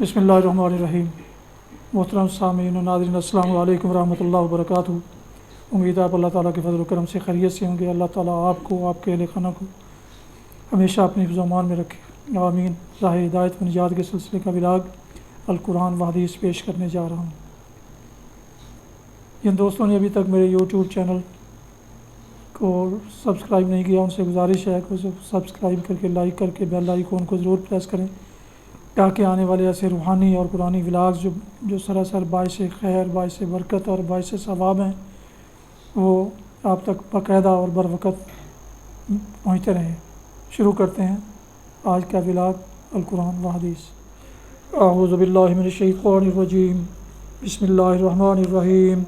बिस्मिल्लाहिर्रहमानिर्रहीम। मोहतरम सामीन और नाज़रीन, अस्सलामु अलैकुम वरहमतुल्लाहि वबरकातुहू। उम्मीद है आप अल्लाह ताला के फज़ल व करम से खैरियत से होंगे। अल्लाह ताला आपको, आपके अहले खाना को हमेशा अपनी ज़मान में रखे, आमीन। राह हिदायत व निजात के सिलसिले का विलाग अल कुरान व हदीस पेश करने जा रहा हूँ। जिन दोस्तों ने अभी तक मेरे यूट्यूब चैनल को सब्सक्राइब नहीं किया, उनसे गुजारिश है कि उसे सब्सक्राइब करके, लाइक करके बेल आइकन को ज़रूर प्रेस करें, ताकि आने वाले ऐसे रूहानी और कुरानी व्लॉग्स जो सरासर बाइस खैर, बाइस बरकत और बाइस सवाब हैं, वो आप तक बाकायदा और बर वक़्त पहुँचते रहें। शुरू करते हैं आज का व्लॉग अल कुरान व हदीस। अऊज़ु बिल्लाहि मिनश शैतानिर रजीम। बिस्मिल्लाहिर्रहमानिर्रहीम।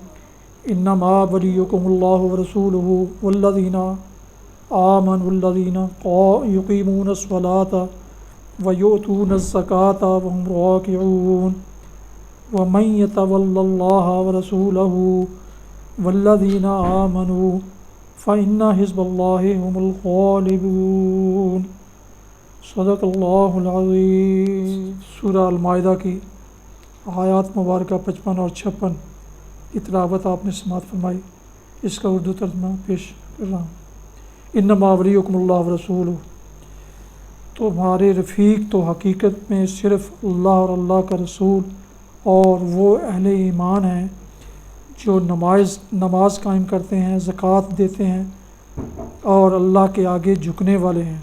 इन्नमा वलियुकुमुल्लाहु व रसूलुहु वल्लज़ीना आमनुल्लज़ीना युक़ीमूनस्सलाता व युअतूनज़्ज़काता व हुम राकिऊन व मन यतवल्लल्लाह व रसूलहु वल्लज़ीना आमनू फ़इन्ना हिज़्बल्लाहि हुमुल गालिबून। सदक़ल्लाहुल अज़ीम। सूरह अल-माइदा की आयात मुबारका 55 और 56 की तिलावत आपने समाअत फरमाई। इसका उर्दू तर्जुमा पेश कर रहा हूँ। इन्नमा वलियुकुमुल्लाहु व रसूलुहु, तुम्हारे रफ़ीक तो हकीकत में सिर्फ़ अल्लाह और अल्लाह का रसूल और वो अहले ईमान हैं जो नमाज कायम करते हैं, ज़कात देते हैं और अल्लाह के आगे झुकने वाले हैं।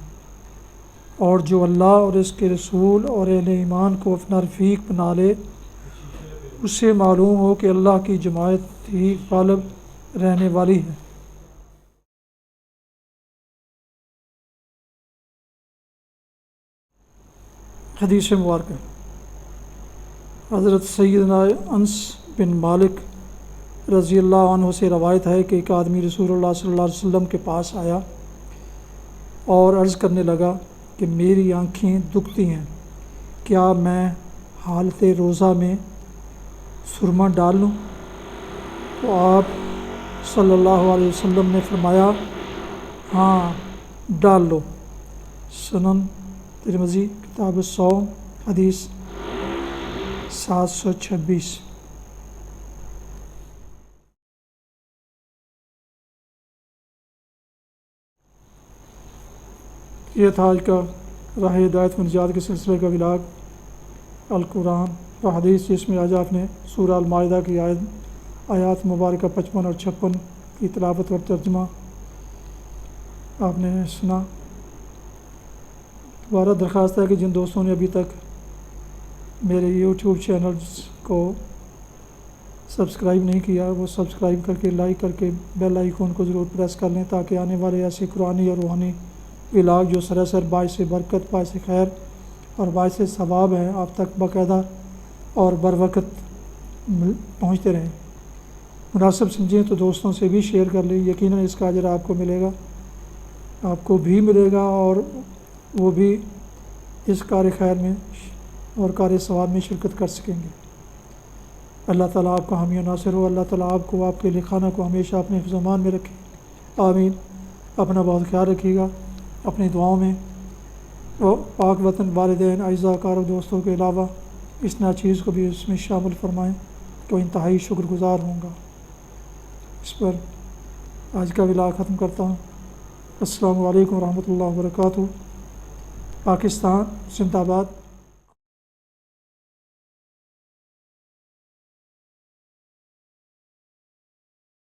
और जो अल्लाह और इसके रसूल और अहले ईमान को अपना रफ़ीक बना ले, उससे मालूम हो कि अल्लाह की जमात ही गालिब रहने वाली है। हदीस मुबारक। हज़रत सैयदना अनस बिन मालिक रज़ी अल्लाह अन्हु से रवायत है कि एक आदमी रसूलुल्लाह सल्लल्लाहु अलैहि वसल्लम के पास आया और अर्ज़ करने लगा कि मेरी आँखें दुखती हैं, क्या मैं हालत रोज़ा में सुरमा डाल लूँ? तो आप सल्लल्लाहु अलैहि वसल्लम ने फरमाया, हाँ डाल लो। सुनन तिरमिज़ी किताब अस्सौम हदीस 726। ये था आज का राह हिदायत व निजात के सिलसिले का व्लॉग अल कुरान व हदीस, जिसमें आज आपने सूरह अल-माइदा की आयात मुबारका 55 और 56 की तिलावत और तर्जुमा आपने सुना। दोबारा दरख्वास्त है कि जिन दोस्तों ने अभी तक मेरे यूट्यूब चैनल्स को सब्सक्राइब नहीं किया, वो सब्सक्राइब करके, लाइक करके बेल आइकन को ज़रूर प्रेस कर लें, ताकि आने वाले ऐसे कुरानी और रूहानी व्लॉग जो सरासर बाइस बरकत, बाइस खैर और बाइस सवाब हैं, आप तक बाकायदा और बर वक़्त पहुँचते रहें। मुनासिब समझें तो दोस्तों से भी शेयर कर लें, यकीनन इसका अजर आपको मिलेगा, आपको भी मिलेगा और वो भी इस कार खैर में और कार सवाब में शिरकत कर सकेंगे। अल्लाह ताला आपका हामी और नासिर हो। अल्लाह ताला आपको, आपके लिखाना को हमेशा अपने ज़मान में रखे, आमीन। अपना बहुत ख्याल रखिएगा अपनी दुआओं में। और पाक वतन, वालिदैन, अज़ा कार दोस्तों के अलावा इस नाचीज़ को भी इसमें शामिल फरमाएँ तो इंतहाई शुक्रगुज़ार होऊंगा। इस पर आज का व्लॉग ख़त्म करता हूँ। अस्सलामु अलैकुम रहमतुल्लाहि व बरकातुहू। पाकिस्तान जिंदाबाद।